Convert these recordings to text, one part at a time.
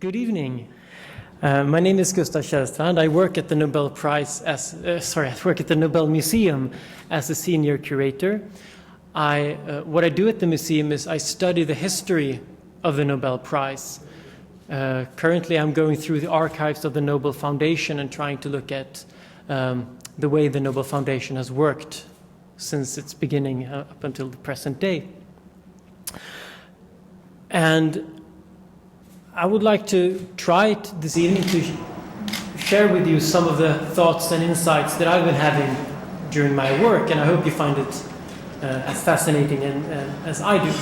Good evening. My name is Gustav Kjellstrand. I work at the Nobel Prize I work at the Nobel Museum as a senior curator. What I do at the museum is I study the history of the Nobel Prize. Currently, I'm going through the archives of the Nobel Foundation and trying to look at the way the Nobel Foundation has worked since its beginning up until the present day. And I would like to try this evening to share with you some of the thoughts and insights that I've been having during my work, and I hope you find it as fascinating as I do.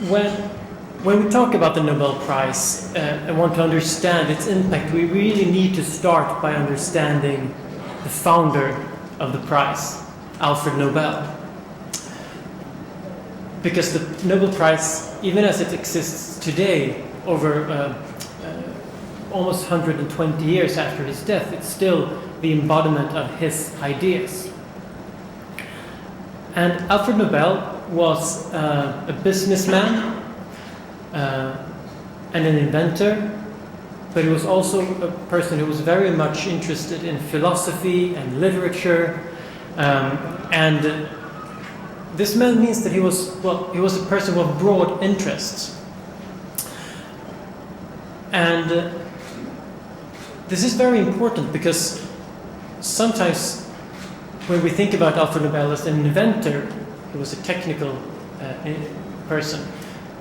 When we talk about the Nobel Prize and want to understand its impact, we really need to start by understanding the founder of the prize, Alfred Nobel. Because the Nobel Prize, even as it exists today, over almost 120 years after his death, it's still the embodiment of his ideas. And Alfred Nobel was a businessman and an inventor, but he was also a person who was very much interested in philosophy and literature, and this means that he was a person with broad interests. And this is very important because sometimes when we think about Alfred Nobel as an inventor, he was a technical person,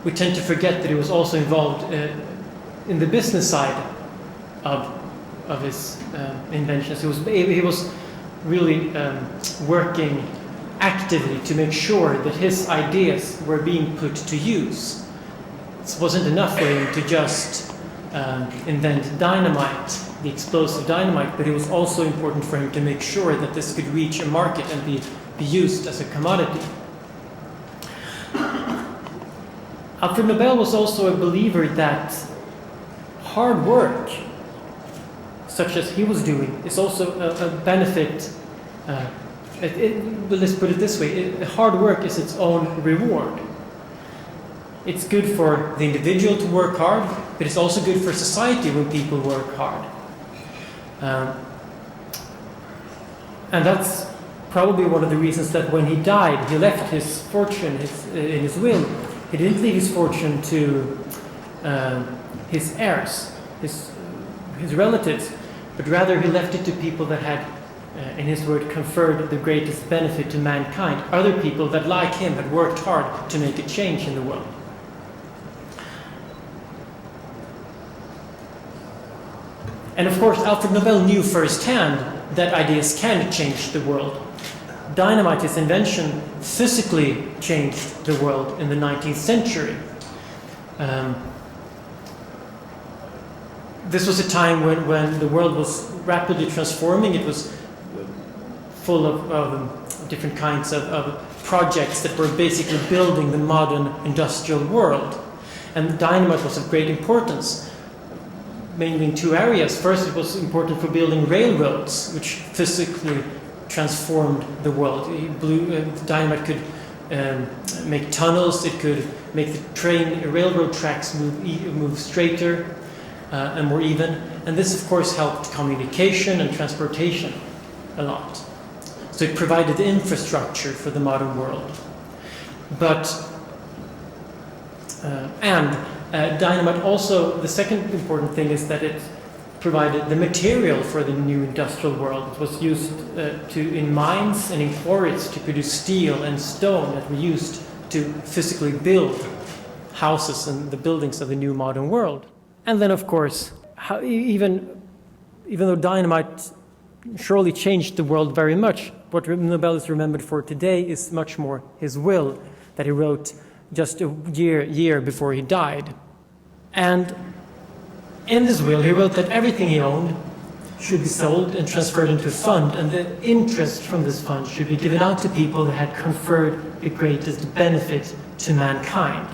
we tend to forget that he was also involved in the business side of his inventions. He was really working actively to make sure that his ideas were being put to use. It wasn't enough for him to just invent dynamite, the explosive dynamite, but it was also important for him to make sure that this could reach a market and be used as a commodity. Alfred Nobel was also a believer that hard work, such as he was doing, is also a benefit. Let's put it this way, hard work is its own reward. It's good for the individual to work hard, but it's also good for society when people work hard. And that's probably one of the reasons that when he died, he left his fortune in his will. He didn't leave his fortune to his heirs, his relatives, but rather he left it to people that had, in his word, conferred the greatest benefit to mankind, other people that, like him, had worked hard to make a change in the world. And of course, Alfred Nobel knew firsthand that ideas can change the world. Dynamite, his invention, physically changed the world in the 19th century. This was a time when the world was rapidly transforming. It was full of different kinds of projects that were basically building the modern industrial world. And dynamite was of great importance, mainly in two areas. First, it was important for building railroads, which physically transformed the world. Dynamite could make tunnels, it could make the railroad tracks move straighter and more even. And this, of course, helped communication and transportation a lot. So it provided the infrastructure for the modern world. Dynamite also, the second important thing is that it provided the material for the new industrial world. It was used in mines and in quarries to produce steel and stone that were used to physically build houses and the buildings of the new modern world. And then, of course, even though dynamite surely changed the world very much, what Nobel is remembered for today is much more his will that he wrote just a year before he died. And in this will, he wrote that everything he owned should be sold and transferred into a fund, and the interest from this fund should be given out to people that had conferred the greatest benefit to mankind.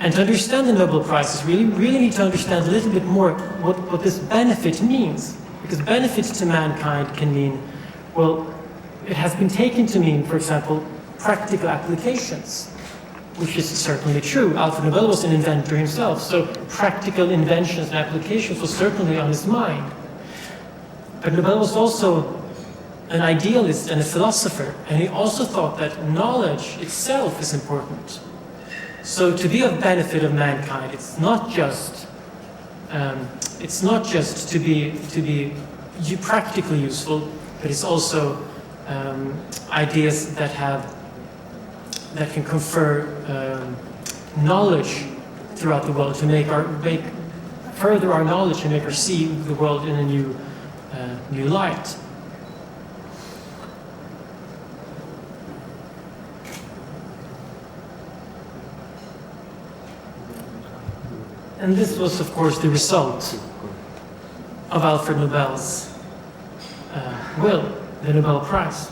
And to understand the Nobel Prizes, we really need to understand a little bit more what this benefit means. Because benefits to mankind can mean, well, it has been taken to mean, for example, practical applications. which is certainly true. Alfred Nobel was an inventor himself, so practical inventions and applications was certainly on his mind. But Nobel was also an idealist and a philosopher, and he also thought that knowledge itself is important. So to be of benefit of mankind, it's not just to be practically useful, but it's also ideas that can confer knowledge throughout the world, to make further our knowledge and make us see the world in a new light. And this was, of course, the result of Alfred Nobel's will, the Nobel Prize.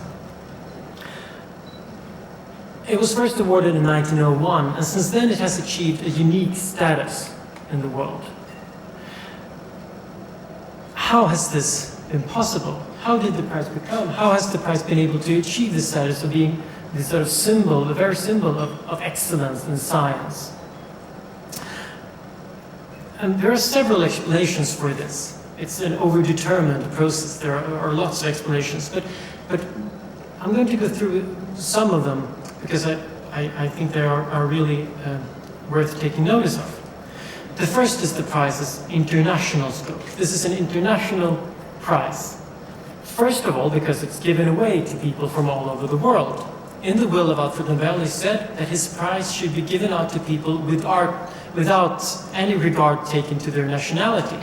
It was first awarded in 1901, and since then it has achieved a unique status in the world. How has this been possible? How did the prize become? How has the prize been able to achieve this status of being this sort of symbol, the very symbol of excellence in science? And there are several explanations for this. It's an overdetermined process. There are lots of explanations, but I'm going to go through some of them because I think they are really worth taking notice of. The first is the prize's international scope. This is an international prize. First of all, because it's given away to people from all over the world. In the will of Alfred Nobel, he said that his prize should be given out to people without any regard taken to their nationality.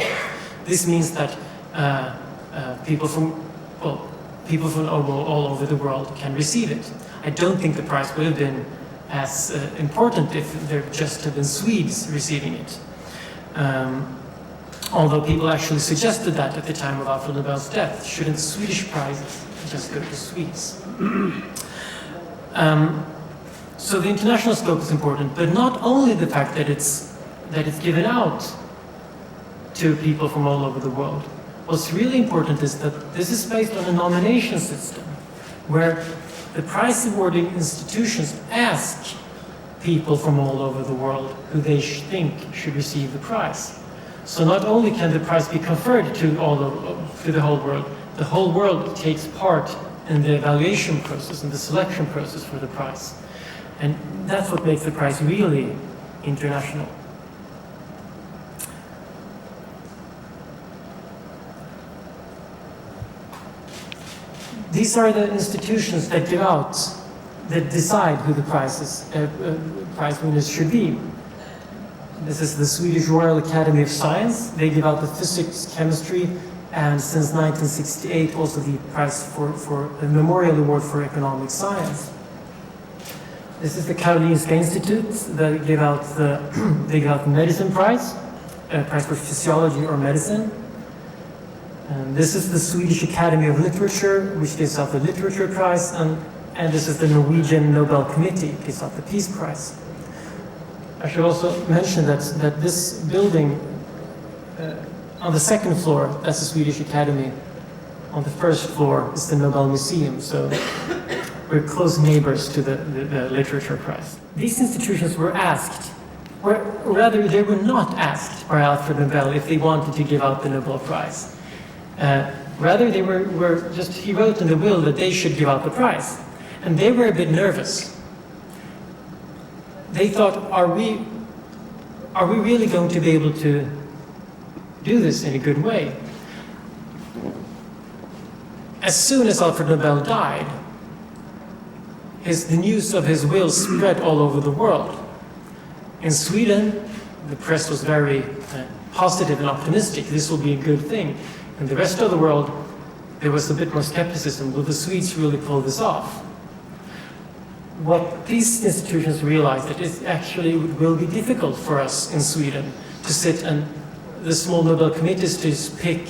This means that people from all over the world can receive it. I don't think the prize would have been as important if there just had been Swedes receiving it. Although people actually suggested that at the time of Alfred Nobel's death. Shouldn't Swedish prizes just go to Swedes? So the international scope is important, but not only the fact that it's given out to people from all over the world. What's really important is that this is based on a nomination system where the prize awarding institutions ask people from all over the world who they think should receive the prize. So not only can the prize be conferred to the whole world takes part in the evaluation process and the selection process for the prize. And that's what makes the prize really international. These are the institutions that decide who the prize winners should be. This is the Swedish Royal Academy of Science. They give out the physics, chemistry, and since 1968 also the prize for the Memorial Award for Economic Science. This is the Karolinska Institute. They give out the medicine prize, a prize for physiology or medicine. And this is the Swedish Academy of Literature, which gives out the Literature Prize, and this is the Norwegian Nobel Committee, gives out the Peace Prize. I should also mention that this building, on the second floor, that's the Swedish Academy. On the first floor is the Nobel Museum, so we're close neighbors to the Literature Prize. These institutions were asked, or rather they were not asked by Alfred Nobel if they wanted to give out the Nobel Prize. Rather, they were just, he wrote in the will that they should give out the prize. And they were a bit nervous. They thought, are we really going to be able to do this in a good way? As soon as Alfred Nobel died, the news of his will spread all over the world. In Sweden, the press was very positive and optimistic. This will be a good thing. In the rest of the world, there was a bit more skepticism. Will the Swedes really pull this off? What these institutions realized that it actually will be difficult for us in Sweden to sit and the small Nobel committees to pick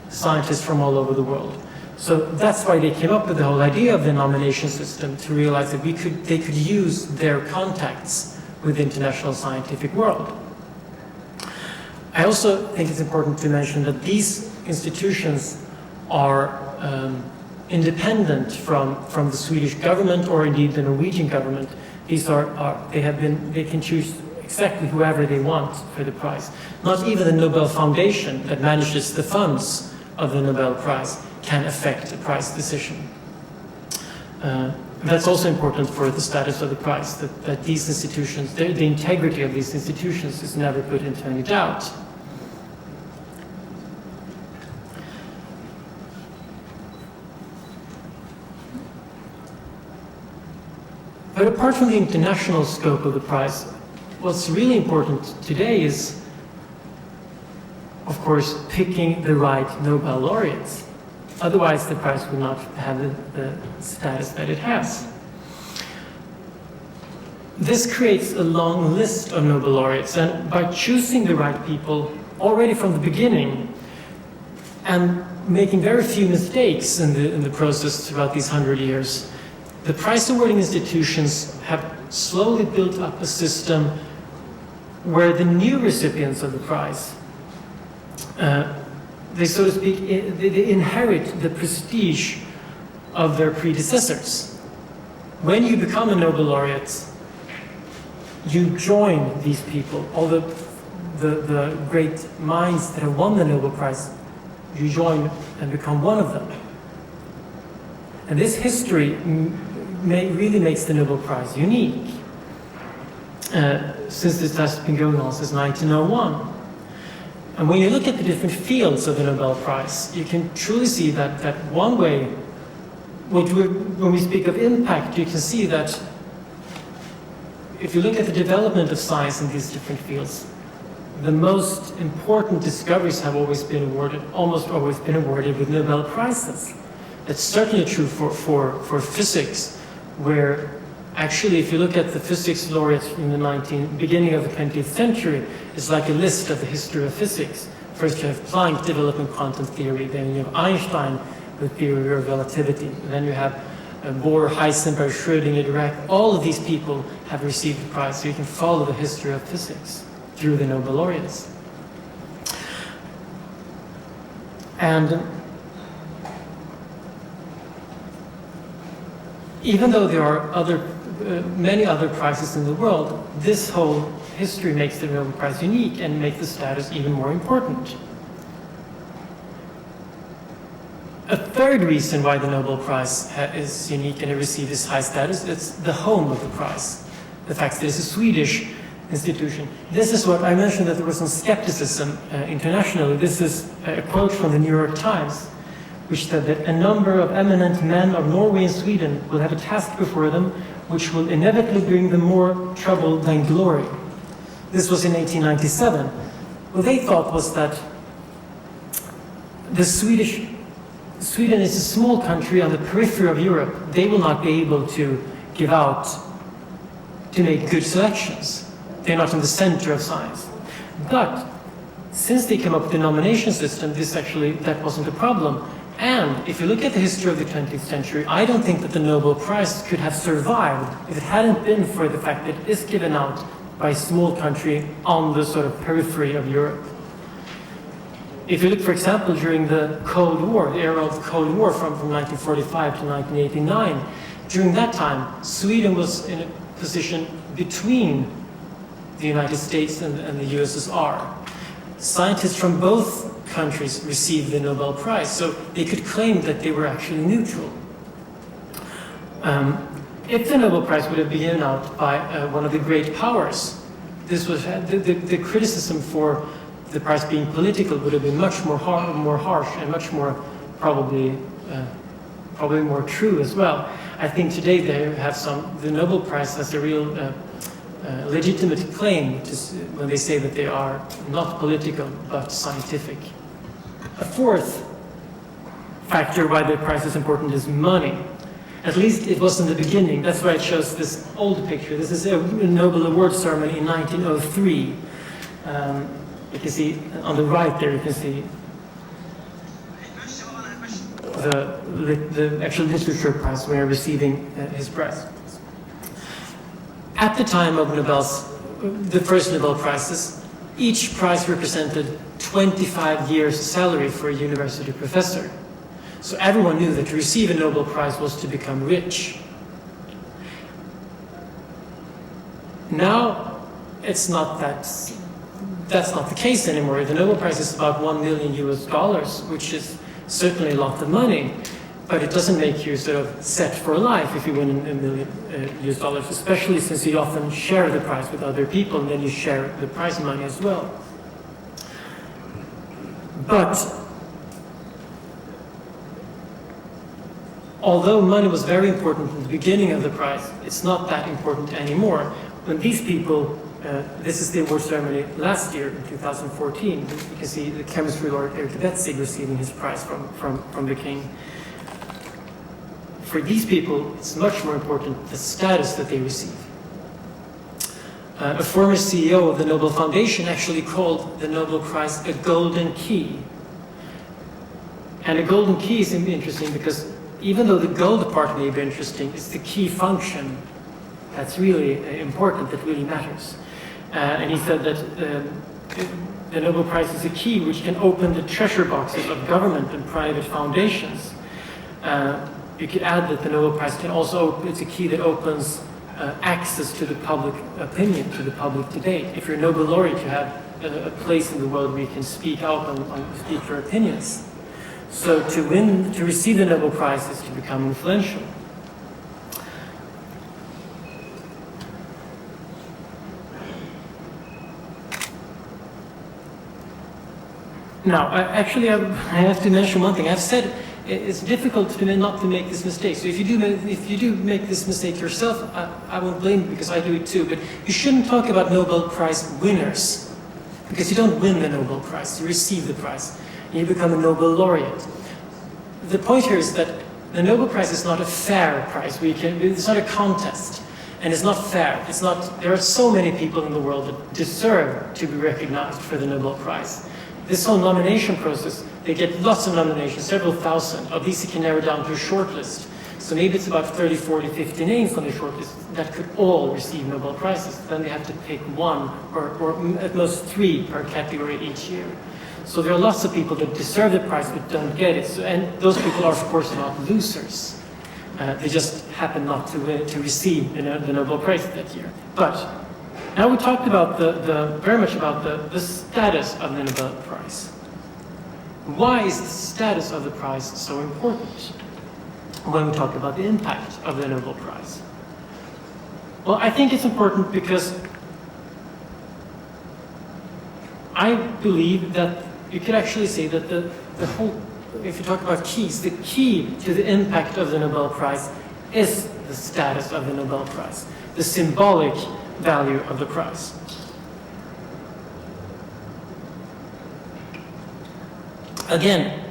scientists from all over the world. So that's why they came up with the whole idea of the nomination system, to realize that they could use their contacts with the international scientific world. I also think it's important to mention that these institutions are independent from the Swedish government or indeed the Norwegian government, They can choose exactly whoever they want for the prize. Not even the Nobel Foundation that manages the funds of the Nobel Prize can affect the prize decision. That's also important for the status of the prize, that these institutions, the integrity of these institutions is never put into any doubt. But apart from the international scope of the prize, what's really important today is, of course, picking the right Nobel laureates. Otherwise, the prize would not have the status that it has. This creates a long list of Nobel laureates, and by choosing the right people already from the beginning and making very few mistakes in the process throughout these 100 years, the prize-awarding institutions have slowly built up a system where the new recipients of the prize, they, so to speak, they inherit the prestige of their predecessors. When you become a Nobel laureate, you join these people. All the great minds that have won the Nobel Prize, you join and become one of them. And this history really makes the Nobel Prize unique, since this has been going on since 1901. And when you look at the different fields of the Nobel Prize, you can truly see that one way, when we speak of impact, you can see that if you look at the development of science in these different fields, the most important discoveries have almost always been awarded with Nobel Prizes. That's certainly true for physics, where actually, if you look at the physics laureates from the beginning of the 20th century, it's like a list of the history of physics. First you have Planck developing quantum theory, then you have Einstein with theory of relativity, and then you have Bohr, Heisenberg, Schrödinger, Dirac. All of these people have received the prize, so you can follow the history of physics through the Nobel laureates. And even though there are many other prizes in the world, this whole history makes the Nobel Prize unique and makes the status even more important. A third reason why the Nobel Prize is unique and it received this high status is the home of the prize. The fact that it's a Swedish institution. This is what I mentioned, that there was some skepticism internationally. This is a quote from the New York Times, which said that a number of eminent men of Norway and Sweden will have a task before them which will inevitably bring them more trouble than glory. This was in 1897. What they thought was that Sweden is a small country on the periphery of Europe. They will not be able to make good selections. They're not in the center of science. But since they came up with the nomination system, that wasn't a problem. And if you look at the history of the 20th century, I don't think that the Nobel Prize could have survived if it hadn't been for the fact that it is given out by a small country on the sort of periphery of Europe. If you look, for example, during the Cold War, the era of the Cold War from 1945 to 1989, during that time, Sweden was in a position between the United States and the USSR. Scientists from both countries received the Nobel Prize, so they could claim that they were actually neutral. If the Nobel Prize would have been given out by one of the great powers, this was the criticism for the prize being political would have been much more harsh and much more probably more true as well. I think today they have the Nobel Prize has a real legitimate claim when they say that they are not political but scientific. A fourth factor why the prize is important is money. At least it was in the beginning. That's why I chose this old picture. This is a Nobel Award ceremony in 1903. You can see on the right there, you can see the actual literature prize where receiving his prize. At the time of the first Nobel Prizes, each prize represented 25 years' salary for a university professor. So everyone knew that to receive a Nobel Prize was to become rich. Now, it's not that's not the case anymore. The Nobel Prize is about $1 million US, which is certainly a lot of money, but it doesn't make you sort of set for life if you win $1 million US, especially since you often share the prize with other people, and then you share the prize money as well. But although money was very important in the beginning of the prize, it's not that important anymore. When these people, this is the award ceremony last year in 2014, you can see the chemistry laureate Eric Betzig receiving his prize from the king. For these people, it's much more important the status that they receive. A former CEO of the Nobel Foundation actually called the Nobel Prize a golden key. And a golden key is interesting because even though the gold part may be interesting, it's the key function that's really important, that really matters. And he said that the Nobel Prize is a key which can open the treasure boxes of government and private foundations. You could add that the Nobel Prize can also, it's a key that opens access to the public opinion, to the public debate. If you're a Nobel laureate, you have a place in the world where you can speak out on speak your opinions. So to receive the Nobel Prize is to become influential. Now, actually, I have to mention one thing. I've said it's difficult not to make this mistake. So if you do make this mistake yourself, I won't blame you because I do it too. But you shouldn't talk about Nobel Prize winners, because you don't win the Nobel Prize. You receive the prize, and you become a Nobel laureate. The point here is that the Nobel Prize is not a fair prize. It's not a contest, and it's not fair. There are so many people in the world that deserve to be recognized for the Nobel Prize. This whole nomination process, they get lots of nominations, several thousand. Of these, you can narrow down to a short list. So maybe it's about 30, 40, 50 names on the short list that could all receive Nobel Prizes. Then they have to pick one or at most 3 per category each year. So there are lots of people that deserve the prize but don't get it. And those people are, of course, not losers. They just happen not to receive the Nobel Prize that year. But now we talked about very much about the status of the Nobel Prize. Why is the status of the prize so important when we talk about the impact of the Nobel Prize? Well, I think it's important because I believe that you could actually say that the whole, if you talk about keys, the key to the impact of the Nobel Prize is the status of the Nobel Prize, the symbolic value of the prize. Again,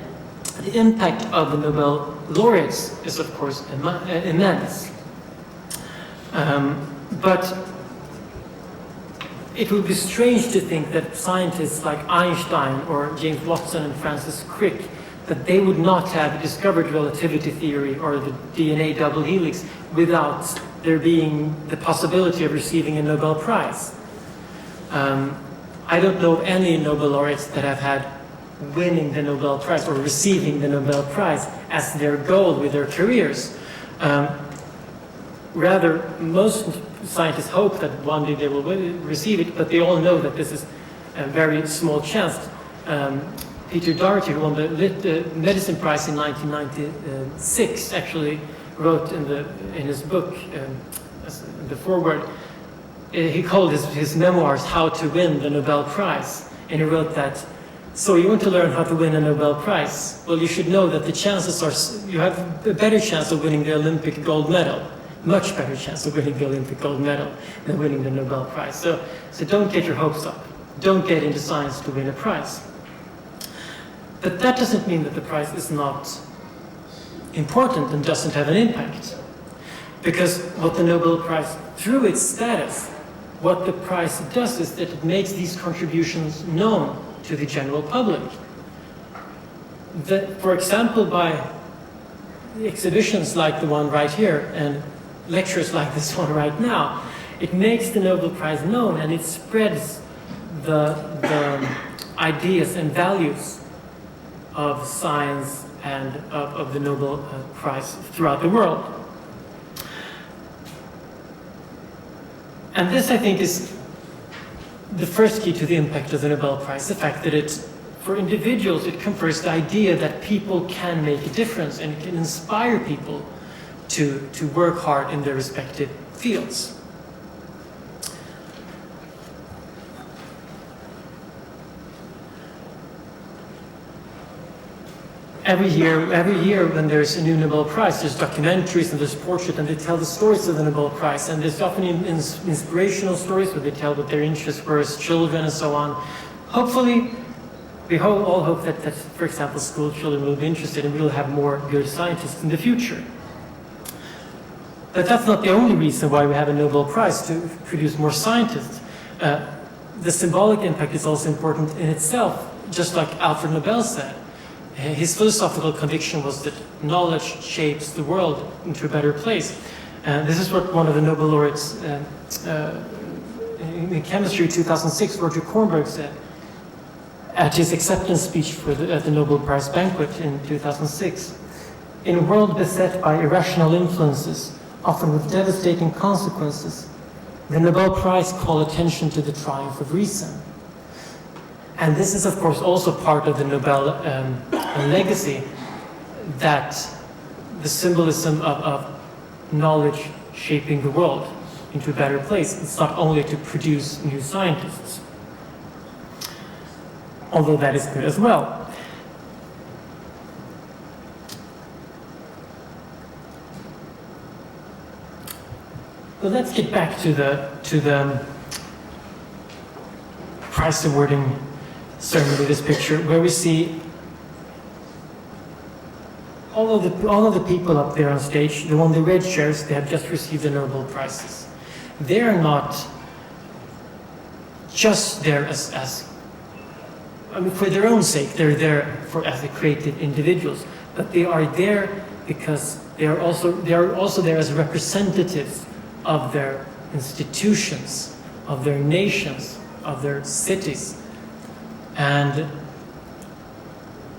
the impact of the Nobel laureates is, of course, immense. But it would be strange to think that scientists like Einstein or James Watson and Francis Crick, that they would not have discovered relativity theory or the DNA double helix without there being the possibility of receiving a Nobel Prize. I don't know of any Nobel laureates that have had winning the Nobel Prize or receiving the Nobel Prize as their goal with their careers. Rather, most scientists hope that one day they will receive it, but they all know that this is a very small chance. Peter Doherty, who won the Medicine Prize in 1996, actually wrote in his book, the foreword, he called his memoirs "How to Win the Nobel Prize," and he wrote that. So you want to learn how to win a Nobel Prize? Well, you should know that the chances are you have a better chance of winning the Olympic gold medal, much better chance of winning the Olympic gold medal than winning the Nobel Prize. So don't get your hopes up. Don't get into science to win a prize. But that doesn't mean that the prize is not important and doesn't have an impact. Because what the Nobel Prize, through its status, what the prize does is that it makes these contributions known to the general public. For example, by exhibitions like the one right here and lectures like this one right now, it makes the Nobel Prize known and it spreads the ideas and values of science and of the Nobel Prize throughout the world. And this, I think, is the first key to the impact of the Nobel Prize, the fact that for individuals, it confers the idea that people can make a difference and can inspire people to work hard in their respective fields. Every year when there's a new Nobel Prize, there's documentaries and there's portraits, and they tell the stories of the Nobel Prize. And there's often inspirational stories where they tell what their interests were as children and so on. Hopefully, we all hope that, for example, school children will be interested and we'll have more good scientists in the future. But that's not the only reason why we have a Nobel Prize, to produce more scientists. The symbolic impact is also important in itself, just like Alfred Nobel said. His philosophical conviction was that knowledge shapes the world into a better place. This is what one of the Nobel laureates in chemistry 2006, Roger Kornberg, said at his acceptance speech at the Nobel Prize banquet in 2006. In a world beset by irrational influences, often with devastating consequences, the Nobel Prize call attention to the triumph of reason. And this is, of course, also part of the Nobel legacy, that the symbolism of knowledge shaping the world into a better place. It's not only to produce new scientists, although that is good as well. But let's get back to the prize awarding ceremony, this picture, where we see all of the people up there on stage, the one in the red chairs, they have just received the Nobel Prizes. They are not just there for their own sake, they're there as creative individuals, but they are there because they are also there as representatives of their institutions, of their nations, of their cities. And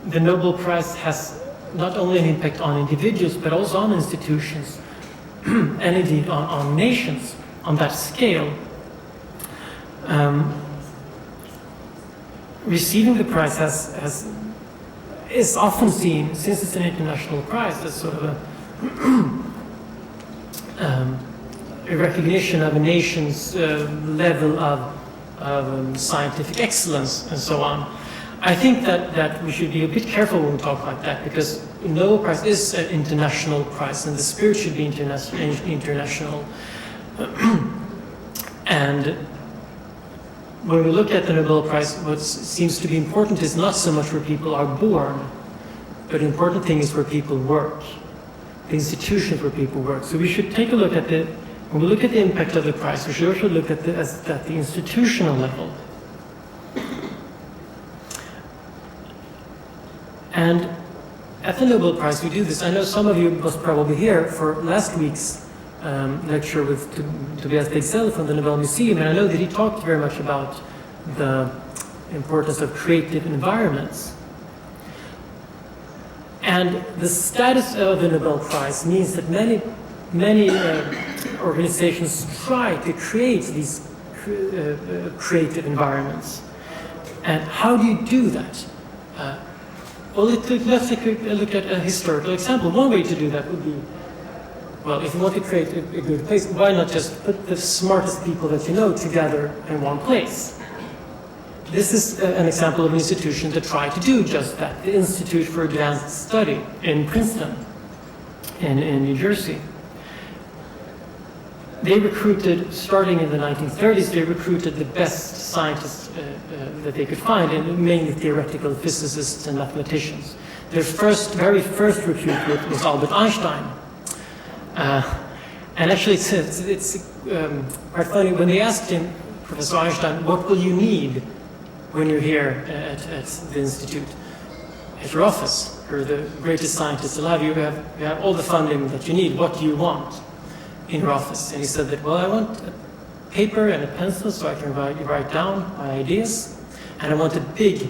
the Nobel Prize has not only an impact on individuals, but also on institutions, and indeed on nations on that scale. Receiving the prize is often seen, since it's an international prize, as sort of a recognition of a nation's level of scientific excellence and so on. I think that we should be a bit careful when we talk like that, because the Nobel Prize is an international prize and the spirit should be international. And when we look at the Nobel Prize, what seems to be important is not so much where people are born, but the important thing is where people work, the institutions where people work. So we should take a look at when we look at the impact of the prize, we should also look at the institutional level. And at the Nobel Prize, we do this. I know some of you was probably here for last week's lecture with Tobias Bexell from the Nobel Museum, and I know that he talked very much about the importance of creative environments. And the status of the Nobel Prize means that many organizations try to create these creative environments. And how do you do that? Well, let's take a look at a historical example. One way to do that would be, well, if you want to create a good place, why not just put the smartest people that you know together in one place? This is an example of an institution that tried to do just that, the Institute for Advanced Study in Princeton, in New Jersey. They recruited, starting in the 1930s, they recruited the best scientists that they could find, and mainly theoretical physicists and mathematicians. Their very first recruit was Albert Einstein. And actually, it's quite funny, when they asked him, Professor Einstein, what will you need when you're here at the Institute? At your office, you're the greatest scientist alive, you have all the funding that you need, what do you want in your office? And he said that, well, I want a paper and a pencil so I can write down my ideas, and I want a big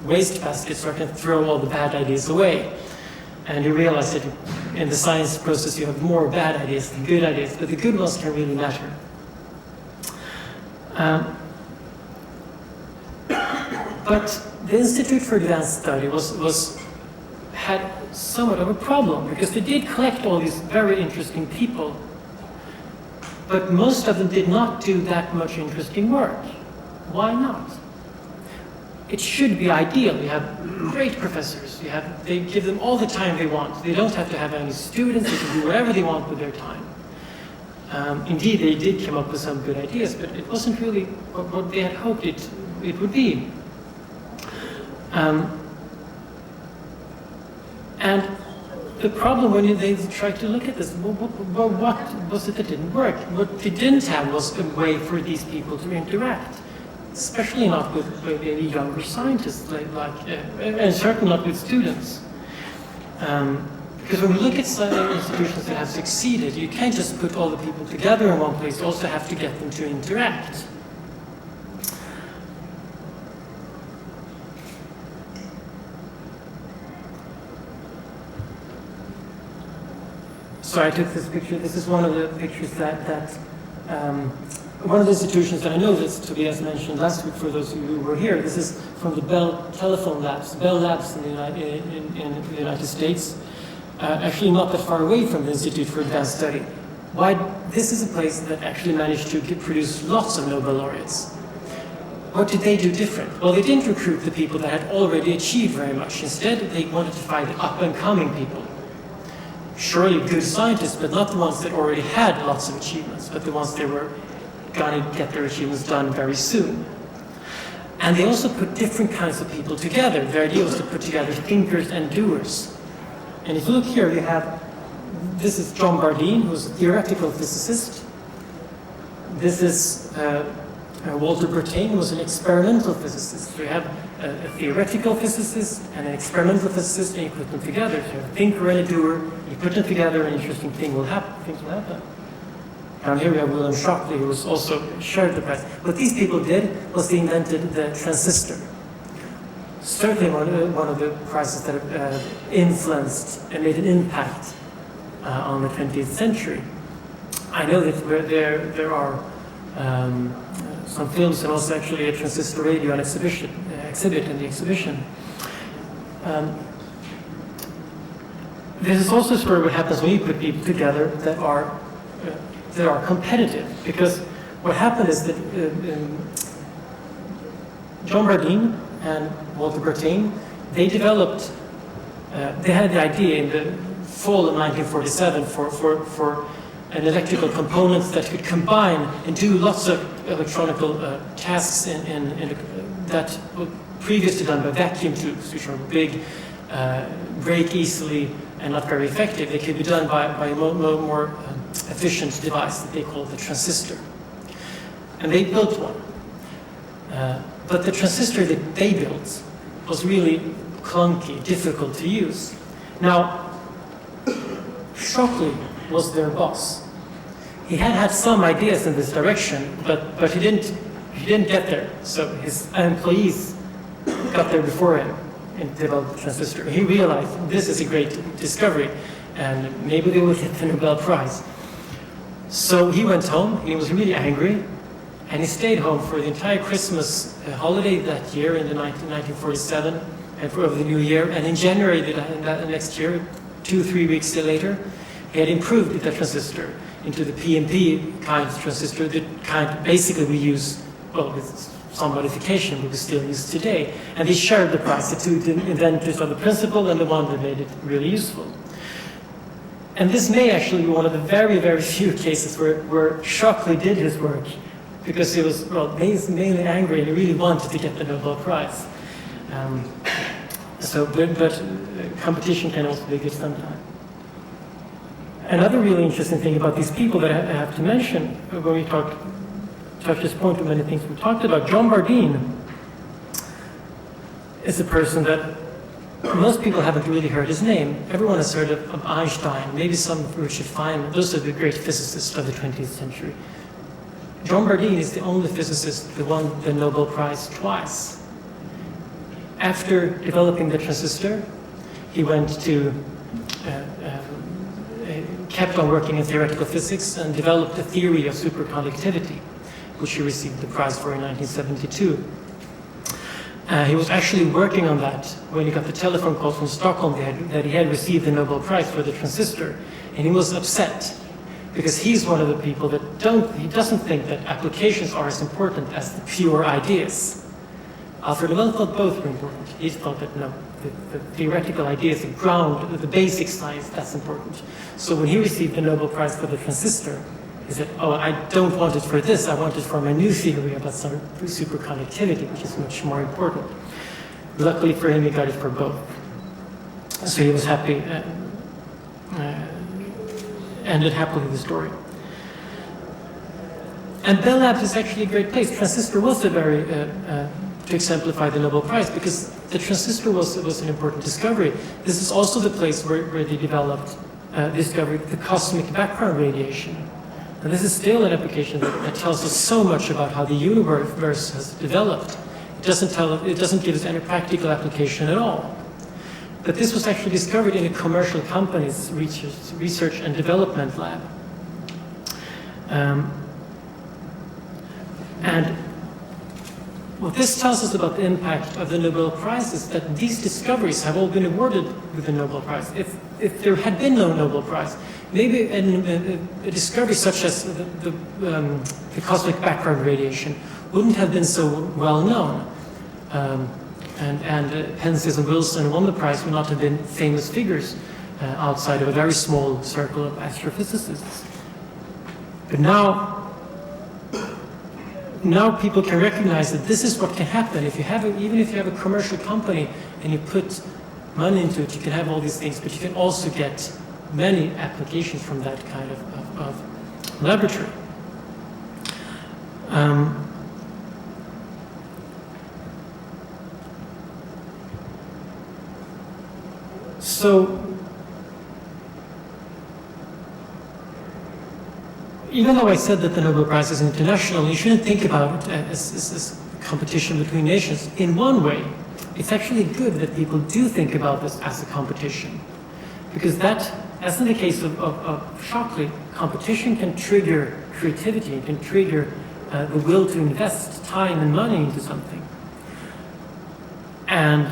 wastebasket so I can throw all the bad ideas away. And he realized that in the science process you have more bad ideas than good ideas, but the good ones can really matter. But the Institute for Advanced Study had somewhat of a problem, because they did collect all these very interesting people, but most of them did not do that much interesting work. Why not? It should be ideal. You have great professors. They give them all the time they want. They don't have to have any students. They can do whatever they want with their time. Indeed, they did come up with some good ideas, but it wasn't really what they had hoped it would be. And the problem when they tried to look at this, what was it that didn't work? What they didn't have was a way for these people to interact, especially not with any younger scientists, and certainly not with students. Because when we look at institutions that have succeeded, you can't just put all the people together in one place. You also have to get them to interact. So I took this picture. This is one of the pictures one of the institutions that I know that Tobias mentioned last week, for those of you who were here. This is from the Bell Telephone Labs, Bell Labs in the United States. Actually not that far away from the Institute for Advanced Study. This is a place that actually managed to produce lots of Nobel laureates. What did they do different? Well, they didn't recruit the people that had already achieved very much. Instead, they wanted to find up-and-coming people. Surely good scientists, but not the ones that already had lots of achievements, but the ones that were going to get their achievements done very soon. And they also put different kinds of people together. Their idea was to put together thinkers and doers. And if you look here, this is John Bardeen, who's a theoretical physicist. This is Walter Pertain, who was an experimental physicist. So you have a theoretical physicist and an experimental physicist, and you put them together. So you have a thinker and a doer, you put them together, and interesting things will happen. Down here we have William Shockley, who was also shared the prize. What these people did was they invented the transistor. Certainly one of the prizes that influenced and made an impact on the 20th century. I know that there are some films and also actually a transistor radio on exhibit in the exhibition. This is also sort of what happens when you put people together that are competitive, because what happened is that John Bardeen and Walter Pertain, they had the idea in the fall of 1947 for an electrical component that could combine and do lots of electronical tasks that were previously done by vacuum tubes, which are big, break easily, and not very effective. They could be done by a more efficient device that they call the transistor. And they built one. But the transistor that they built was really clunky, difficult to use. Now, Shockley was their boss. He had some ideas in this direction, but he didn't get there. So his employees got there before him and developed the transistor. He realized this is a great discovery, and maybe they will get the Nobel Prize. So he went home. He was really angry, and he stayed home for the entire Christmas holiday that year in the 1947, and for the New Year. And in January the next year, 2-3 weeks later, he had improved the transistor into the PMP kind of transistor, the kind basically we use, well, with some modification, we still use today. And he shared the prize, the two inventors of the principle and the one that made it really useful. And this may actually be one of the very, very few cases where Shockley did his work, because he was, well, mainly angry and he really wanted to get the Nobel Prize. But competition can also be good sometimes. Another really interesting thing about these people that I have to mention when we touch this point of many things we talked about, John Bardeen is a person that most people haven't really heard his name. Everyone has heard of Einstein, maybe some of Richard Feynman. Those are the great physicists of the 20th century. John Bardeen is the only physicist that won the Nobel Prize twice. After developing the transistor, he kept on working in theoretical physics and developed a theory of superconductivity. which he received the prize for in 1972. He was actually working on that when he got the telephone call from Stockholm that he had received the Nobel Prize for the transistor, and he was upset because he's one of the people that he doesn't think that applications are as important as the pure ideas. Alfred Nobel thought both were important. He thought that no, the theoretical ideas, the ground, the basic science, that's important. So when he received the Nobel Prize for the transistor, he said, oh, I don't want it for this, I want it for my new theory about superconductivity, which is much more important. Luckily for him, he got it for both. So he was happy, ended happily the story. And Bell Labs is actually a great place. Transistor was a very, to exemplify the Nobel Prize, because the transistor was an important discovery. This is also the place where they developed, discovered the cosmic background radiation. And this is still an application that tells us so much about how the universe has developed. It doesn't give us any practical application at all. But this was actually discovered in a commercial company's research and development lab. And what this tells us about the impact of the Nobel Prize is that these discoveries have all been awarded with the Nobel Prize. If there had been no Nobel Prize, maybe a discovery such as the cosmic background radiation wouldn't have been so well known. And Penzias and Wilson won the prize would not have been famous figures outside of a very small circle of astrophysicists. But now people can recognize that this is what can happen. Even if you have a commercial company and you put money into it, you can have all these things, but you can also get many applications from that kind of laboratory. So, even though I said that the Nobel Prize is international, you shouldn't think about it as a competition between nations. In one way, it's actually good that people do think about this as a competition. Because that, as in the case of Shockley, competition can trigger creativity, it can trigger the will to invest time and money into something. And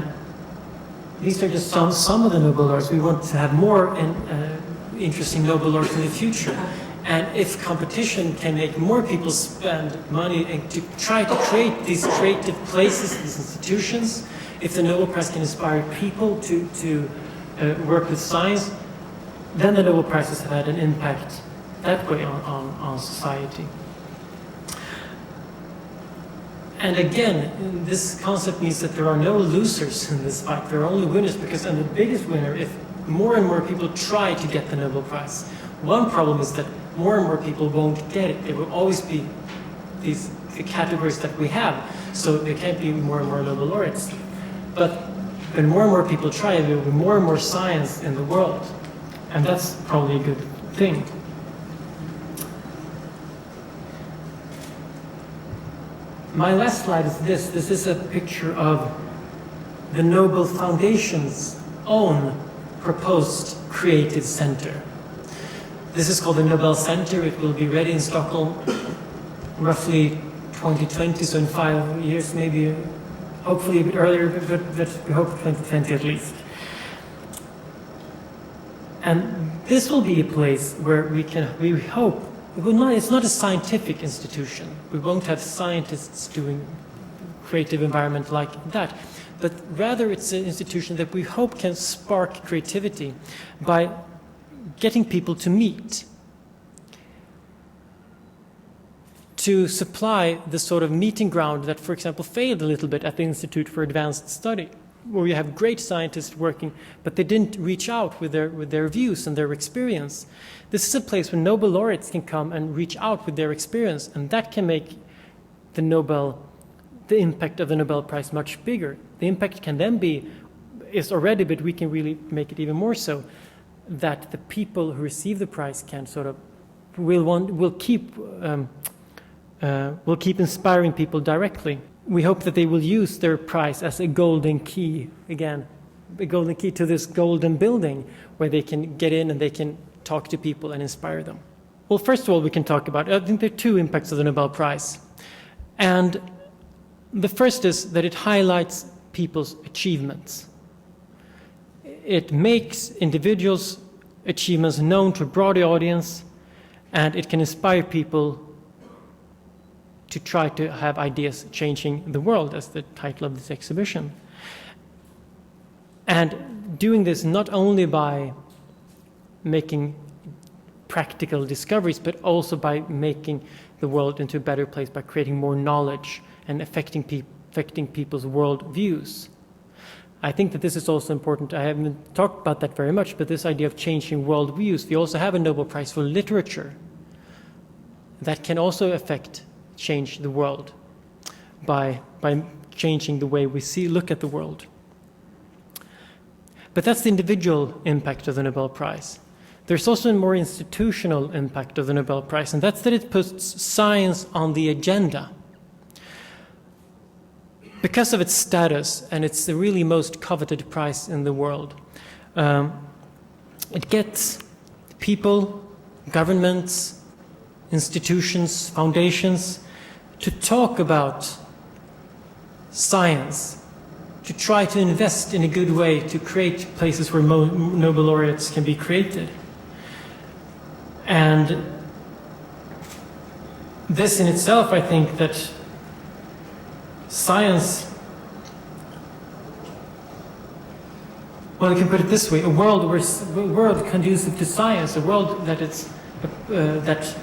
these are just some of the Nobel laureates. We want to have more interesting Nobel laureates in the future. And if competition can make more people spend money and to try to create these creative places, these institutions, if the Nobel Prize can inspire people to work with science, then the Nobel Prizes have had an impact that way on society. And again, this concept means that there are no losers in this fight. There are only winners, because the biggest winner, if more and more people try to get the Nobel Prize. One problem is that more and more people won't get it. There will always be the categories that we have, so there can't be more and more Nobel laureates. But when more and more people try, there will be more and more science in the world. And that's probably a good thing. My last slide is this. This is a picture of the Nobel Foundation's own proposed creative center. This is called the Nobel Center. It will be ready in Stockholm roughly 2020, so in 5 years, maybe, hopefully a bit earlier, but we hope 2020 at least. And this will be a place where we hope, it's not a scientific institution. We won't have scientists doing creative environment like that, but rather it's an institution that we hope can spark creativity by getting people to meet, to supply the sort of meeting ground that, for example, failed a little bit at the Institute for Advanced Study, where you have great scientists working, but they didn't reach out with their views and their experience. This is a place where Nobel laureates can come and reach out with their experience, and that can make the impact of the Nobel Prize much bigger. The impact can then is already, but we can really make it even more so, that the people who receive the prize can sort of will keep inspiring people directly. We hope that they will use their prize as a golden key, again, a golden key to this golden building where they can get in and they can talk to people and inspire them. Well, first of all, we can talk about, I think there are two impacts of the Nobel Prize. And the first is that it highlights people's achievements. It makes individuals' achievements known to a broader audience, and it can inspire people to try to have ideas changing the world, as the title of this exhibition. And doing this not only by making practical discoveries, but also by making the world into a better place, by creating more knowledge and affecting people's world views. I think that this is also important. I haven't talked about that very much, but this idea of changing world views. We also have a Nobel Prize for literature that can also change the world by changing the way we look at the world. But that's the individual impact of the Nobel Prize. There's also a more institutional impact of the Nobel Prize, and that's that it puts science on the agenda. Because of its status, and it's the really most coveted prize in the world, it gets people, governments, institutions, foundations to talk about science, to try to invest in a good way to create places where Nobel laureates can be created. And this in itself, I think that science, well, you can put it this way: a world conducive to science, a world that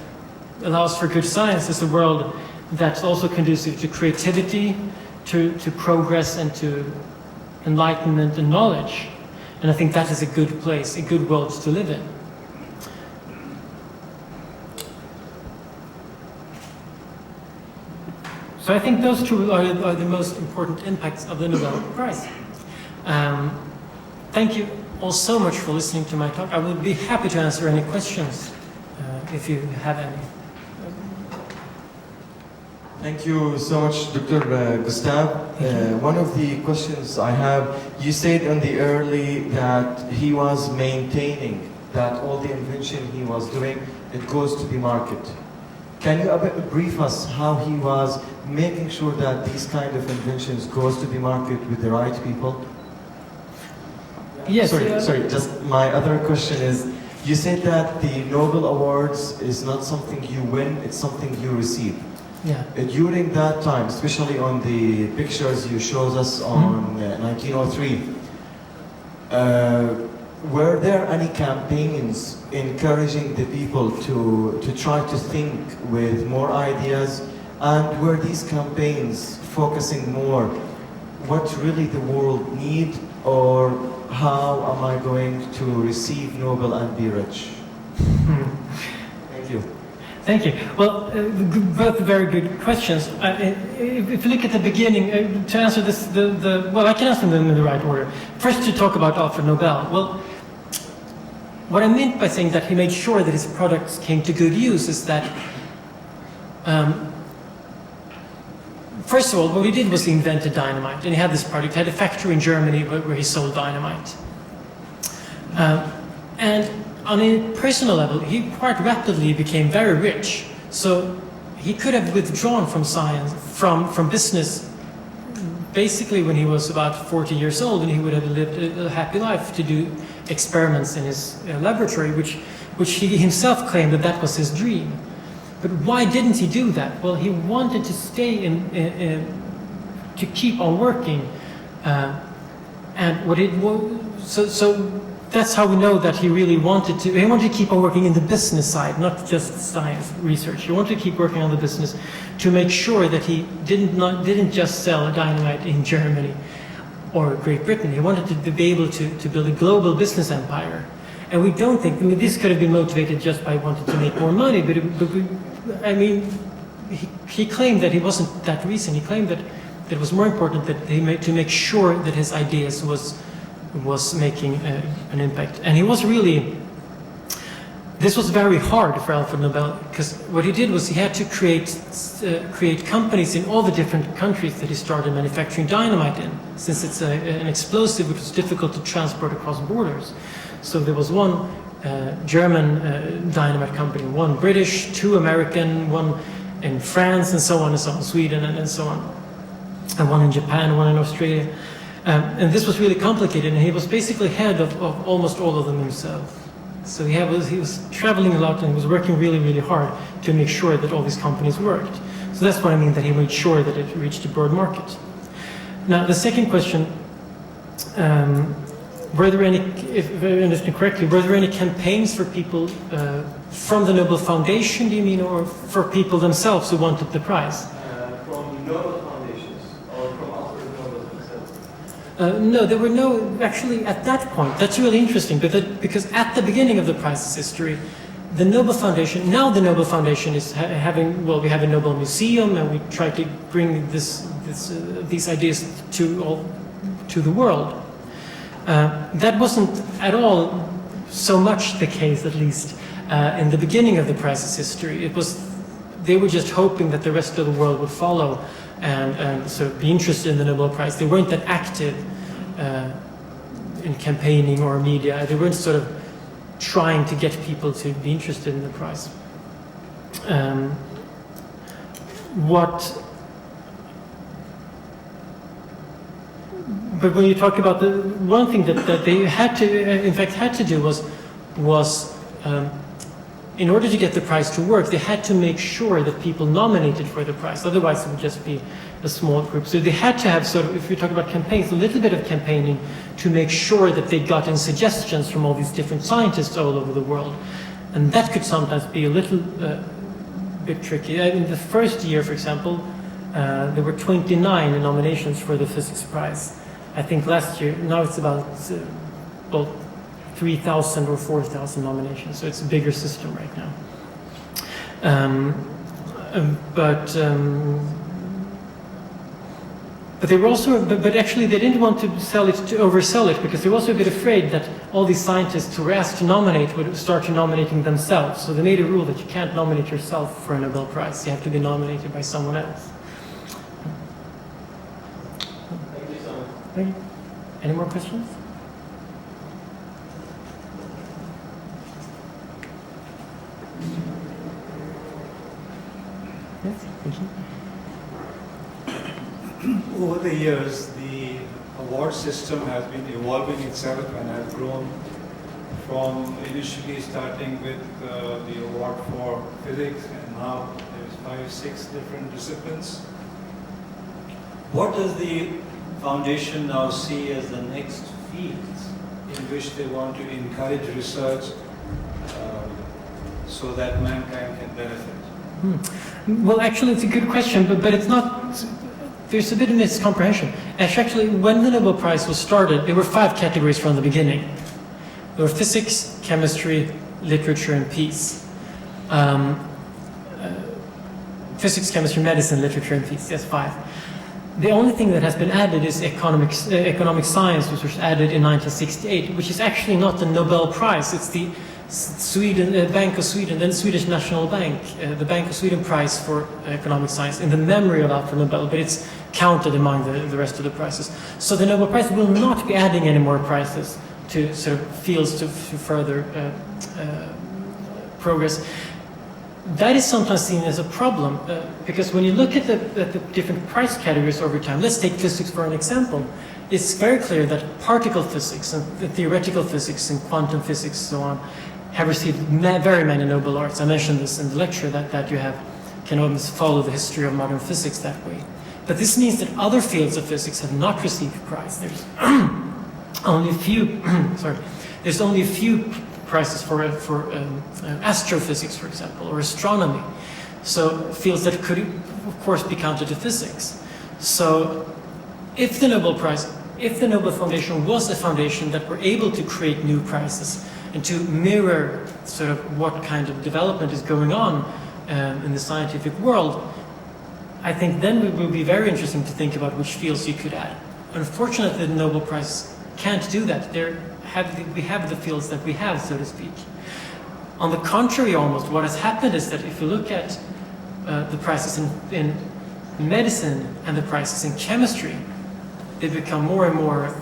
allows for good science, is a world that's also conducive to creativity, to progress, and to enlightenment and knowledge. And I think that is a good place, a good world to live in. So I think those two are the most important impacts of the Nobel Prize. Thank you all so much for listening to my talk. I would be happy to answer any questions if you have any. Thank you so much, Dr. Gustav. One of the questions I have, you said in the early that he was maintaining that all the invention he was doing, it goes to the market. Can you brief us how he was making sure that these kind of inventions goes to the market with the right people? Yes. Sorry, just my other question is, you said that the Nobel Awards is not something you win, it's something you receive. Yeah. During that time, especially on the pictures you showed us on 1903, were there any campaigns encouraging the people to try to think with more ideas? And were these campaigns focusing more what really the world need, or how am I going to receive Nobel and be rich? Thank you. Thank you. Well, both very good questions. If you look at the beginning, to answer this, well, I can answer them in the right order. First, to talk about Alfred Nobel. Well, what I meant by saying that he made sure that his products came to good use is that, first of all, what he did was he invented dynamite, and he had this product. He had a factory in Germany where he sold dynamite. And on a personal level, he quite rapidly became very rich. So he could have withdrawn from science, from business, basically when he was about 40 years old, and he would have lived a happy life to do experiments in his laboratory, which he himself claimed that was his dream. But why didn't he do that? Well, he wanted to stay to keep on working, and what it so that's how we know that he really wanted to. He wanted to keep on working in the business side, not just science research. He wanted to keep working on the business to make sure that he didn't just sell dynamite in Germany or Great Britain. He wanted to be able to build a global business empire. And we don't think, I mean, this could have been motivated just by wanting to make more money, but he claimed that it wasn't that reason. He claimed that it was more important that to make sure that his ideas was making an impact. And he was really, this was very hard for Alfred Nobel, because what he did was he had to create companies in all the different countries that he started manufacturing dynamite in, since it's an explosive which was difficult to transport across borders. So there was one German dynamite company, one British, two American, one in France, and so on, Sweden, and so on, and one in Japan, one in Australia. And this was really complicated, and he was basically head of almost all of them himself. So he was traveling a lot, and he was working really, really hard to make sure that all these companies worked. So that's what I mean, that he made sure that it reached a broad market. Now, the second question, were there any, if I understand correctly, were there any campaigns for people from the Nobel Foundation, do you mean, or for people themselves who wanted the prize? From Nobel foundations or from Alfred Nobel himself? No, there were no, actually at that point, that's really interesting, because at the beginning of the prize's history, the Nobel Foundation, now the Nobel Foundation is having, well, we have a Nobel Museum, and we try to bring these ideas to the world. That wasn't at all so much the case, at least in the beginning of the prize's history. They were just hoping that the rest of the world would follow and sort of be interested in the Nobel Prize. They weren't that active in campaigning or media. They weren't sort of trying to get people to be interested in the prize. But when you talk about the one thing that they had to, in fact, had to do was in order to get the prize to work, they had to make sure that people nominated for the prize. Otherwise, it would just be a small group. So they had to have sort of, if you talk about campaigns, a little bit of campaigning to make sure that they got in suggestions from all these different scientists all over the world. And that could sometimes be a little bit tricky. In the first year, for example, there were 29 nominations for the physics prize. I think last year, now it's about 3,000 or 4,000 nominations, so it's a bigger system right now. But they were also, but actually they didn't want to oversell it, because they were also a bit afraid that all these scientists who were asked to nominate would start nominating themselves. So they made a rule that you can't nominate yourself for a Nobel Prize. You have to be nominated by someone else. Thank you so much. Thank you. Any more questions? Yes, thank you. Over the years, the award system has been evolving itself and has grown from initially starting with the award for physics, and now there's 5, 6 different disciplines. What does the foundation now see as the next fields in which they want to encourage research so that mankind can benefit? Well, actually, it's a good question, but it's not. There's a bit of miscomprehension. Actually, when the Nobel Prize was started, there were 5 categories from the beginning. There were physics, chemistry, literature, and peace. Physics, chemistry, medicine, literature, and peace. Yes, 5. The only thing that has been added is economic science, which was added in 1968, which is actually not the Nobel Prize. It's the Bank of Sweden, then the Swedish National Bank, the Bank of Sweden Prize for Economic Science, in the memory of Alfred Nobel, but it's counted among the rest of the prizes. So the Nobel Prize will not be adding any more prizes to sort of fields to further progress. That is sometimes seen as a problem, because when you look at the different prize categories over time, let's take physics for an example. It's very clear that particle physics and the theoretical physics and quantum physics and so on have received very many Nobel Arts. I mentioned this in the lecture that you can almost follow the history of modern physics that way. But this means that other fields of physics have not received a prize. There's only a few. There's only a few prizes for astrophysics, for example, or astronomy. So fields that could, of course, be counted to physics. So if the Nobel Foundation was a foundation that were able to create new prizes and to mirror sort of what kind of development is going on in the scientific world, I think then it will be very interesting to think about which fields you could add. Unfortunately, the Nobel Prize can't do that. We have the fields that we have, so to speak. On the contrary, almost, what has happened is that if you look at the prizes in medicine and the prizes in chemistry, they become more and more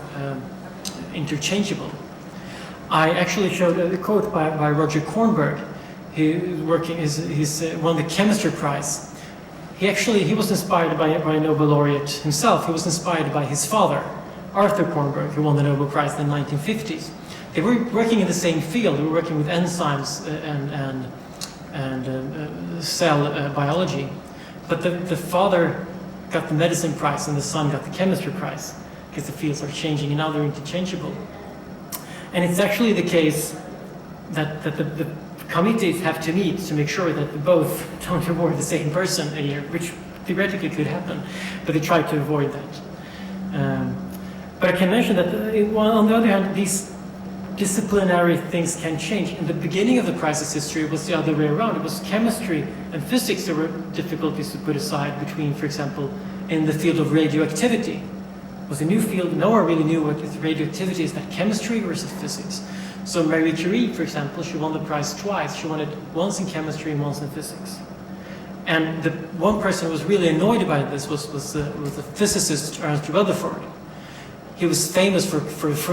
interchangeable. I actually showed a quote by Roger Kornberg. He's won the chemistry prize. He was inspired by a Nobel laureate himself. He was inspired by his father, Arthur Kornberg, who won the Nobel Prize in the 1950s. They were working in the same field. They were working with enzymes and cell biology. But the father got the medicine prize and the son got the chemistry prize because the fields are changing and now they're interchangeable. And it's actually the case that the committees have to meet to make sure that they both don't award the same person a year, which theoretically could happen, but they try to avoid that. But I can mention that on the other hand, these disciplinary things can change. In the beginning of the prizes history, it was the other way around. It was chemistry and physics there were difficulties to put aside between, for example, in the field of radioactivity. It was a new field. No one really knew what radioactivity is. That chemistry versus physics. So Marie Curie, for example, she won the prize twice. She won it once in chemistry and once in physics. And the one person who was really annoyed by this was the physicist Ernest Rutherford. He was famous for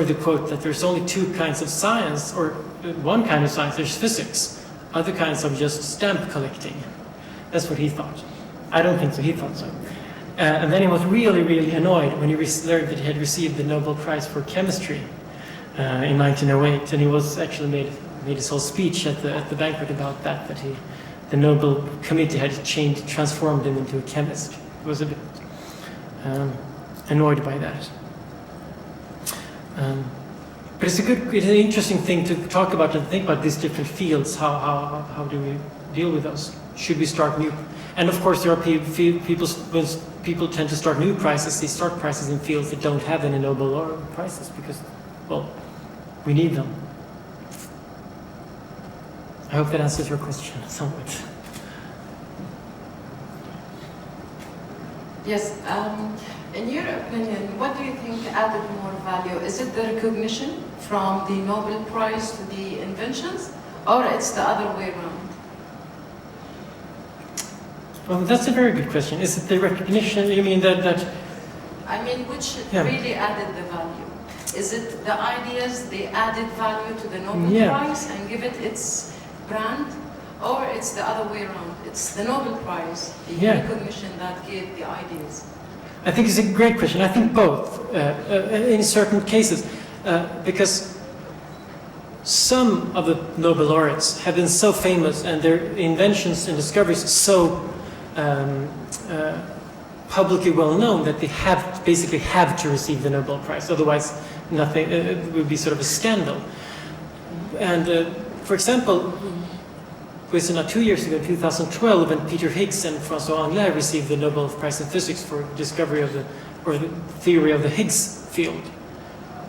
the quote that there's only two kinds of science, or one kind of science, there's physics. Other kinds are just stamp collecting. That's what he thought. I don't think so, he thought so. And then he was really, really annoyed when he learned that he had received the Nobel Prize for Chemistry in 1908. And he was actually made his whole speech at the banquet about that the Nobel Committee had transformed him into a chemist. He was a bit annoyed by that. But it's an interesting thing to talk about and think about these different fields. How do we deal with those? Should we start new? And of course, there are when people tend to start new prizes. They start prizes in fields that don't have any Nobel prizes because, well, we need them. I hope that answers your question somewhat. Yes. In your opinion, what do you think added more value? Is it the recognition from the Nobel Prize to the inventions, or it's the other way around? Well, that's a very good question. Is it the recognition? You mean that? I mean, which really added the value? Is it the ideas, they added value to the Nobel Prize and give it its brand, or it's the other way around? It's the Nobel Prize, the recognition that gave the ideas. I think it's a great question. I think both, in certain cases, because some of the Nobel laureates have been so famous and their inventions and discoveries so publicly well known that they basically have to receive the Nobel Prize. Otherwise, nothing. It would be sort of a scandal. And for example, it was not 2 years ago, 2012, when Peter Higgs and François Englert received the Nobel Prize in Physics for discovery of the theory of the Higgs field,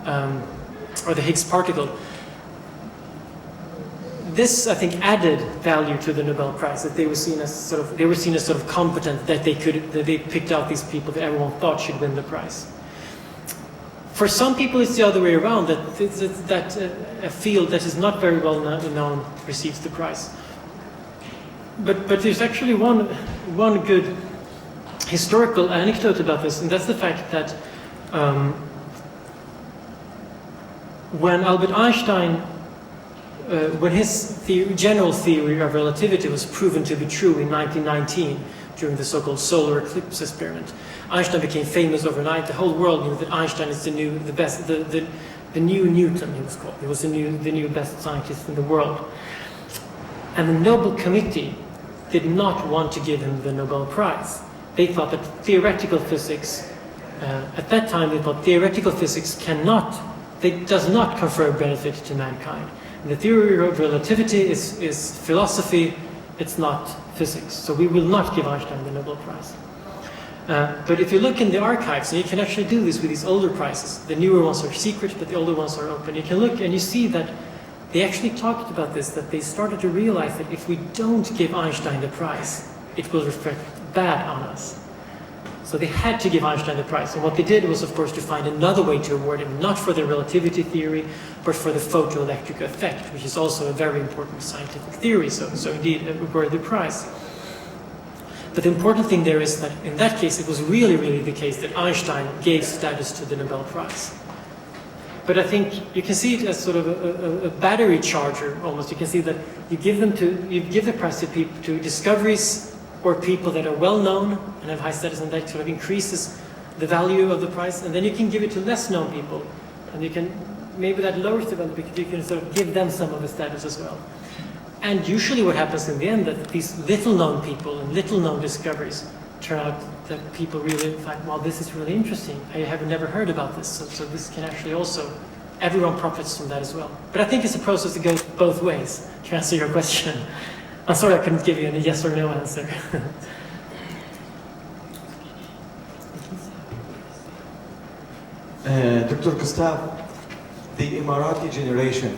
or the Higgs particle. This, I think, added value to the Nobel Prize, that they were seen as sort of competent, that they picked out these people that everyone thought should win the prize. For some people, it's the other way around, that a field that is not very well known receives the prize. But there's actually one good historical anecdote about this, and that's the fact that when Albert Einstein, when his general theory of relativity was proven to be true in 1919 during the so-called solar eclipse experiment, Einstein became famous overnight. The whole world knew that Einstein is the new Newton. He was called. He was the new best scientist in the world. And the Nobel Committee did not want to give him the Nobel Prize. They thought that theoretical physics, at that time, they thought theoretical physics does not confer benefit to mankind. And the theory of relativity is philosophy, it's not physics. So we will not give Einstein the Nobel Prize. But if you look in the archives, and you can actually do this with these older prizes, the newer ones are secret, but the older ones are open. You can look and you see that they actually talked about this, that they started to realize that if we don't give Einstein the prize, it will reflect bad on us. So they had to give Einstein the prize. And what they did was, of course, to find another way to award him, not for the relativity theory, but for the photoelectric effect, which is also a very important scientific theory. So indeed, it awarded the prize. But the important thing there is that in that case, it was really, really the case that Einstein gave status to the Nobel Prize. But I think you can see it as sort of a battery charger almost. You can see that you give the prize to discoveries or people that are well known and have high status, and that sort of increases the value of the prize. And then you can give it to less known people, and you can maybe that lowers the value because you can sort of give them some of the status as well. And usually what happens in the end that these little known people and little known discoveries turn out that people really find, wow, this is really interesting. I have never heard about this. So this can actually also, everyone profits from that as well. But I think it's a process that goes both ways, to answer your question. I'm sorry I couldn't give you any yes or no answer. Dr. Gustav, the Emirati generation,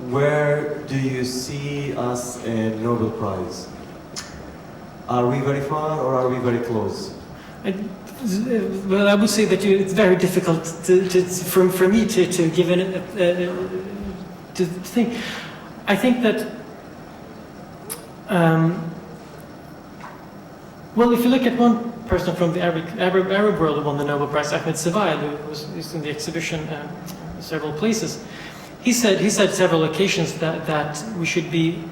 where do you see us in Nobel Prize? Are we very far or are we very close? Well, I would say that it's very difficult for me to give to think. I think that, well, if you look at one person from the Arab world who won the Nobel Prize, Ahmed Sevail, who was in the exhibition several places, he said several occasions that we should be.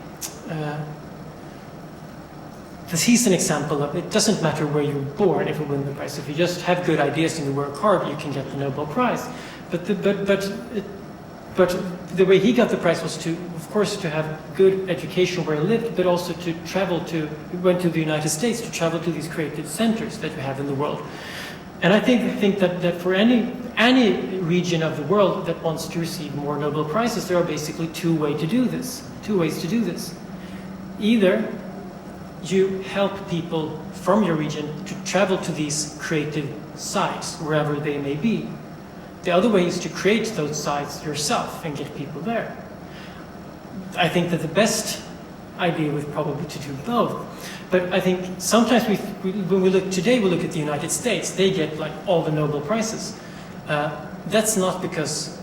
He's an example of it doesn't matter where you're born if you win the prize. If you just have good ideas and you work hard, you can get the Nobel Prize. But the way he got the prize was of course, to have good education where he lived, but also to travel he went to the United States to travel to these creative centers that we have in the world. And I think that for any region of the world that wants to receive more Nobel Prizes, there are basically two ways to do this. Either you help people from your region to travel to these creative sites, wherever they may be. The other way is to create those sites yourself and get people there. I think that the best idea would probably to do both. But I think sometimes when we look at the United States, they get like all the Nobel Prizes. That's not because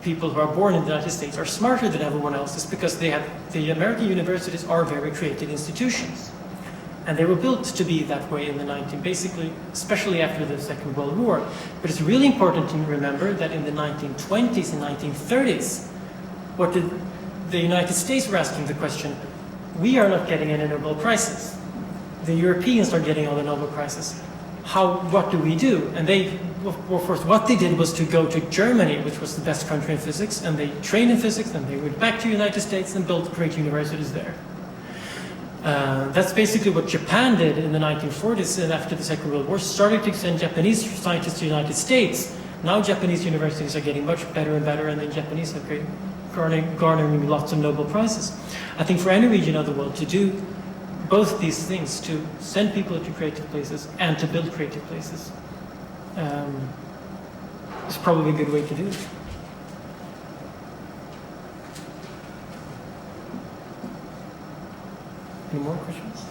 people who are born in the United States are smarter than everyone else. It's because the American universities are very creative institutions. And they were built to be that way in the basically, especially after the Second World War. But it's really important to remember that in the 1920s and 1930s, the United States were asking the question, we are not getting any Nobel Prizes. The Europeans are getting all the Nobel Prizes. What do we do? And of course, what they did was to go to Germany, which was the best country in physics, and they trained in physics, and they went back to the United States and built great universities there. That's basically what Japan did in the 1940s and after the Second World War, started to send Japanese scientists to the United States. Now Japanese universities are getting much better and better, and the Japanese are garnering lots of Nobel Prizes. I think for any region of the world to do both these things, to send people to creative places and to build creative places, is probably a good way to do it. Any more questions?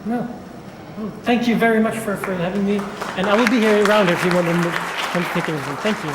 No. Well, thank you very much for having me, and I will be here around if you want to come take anything. Thank you.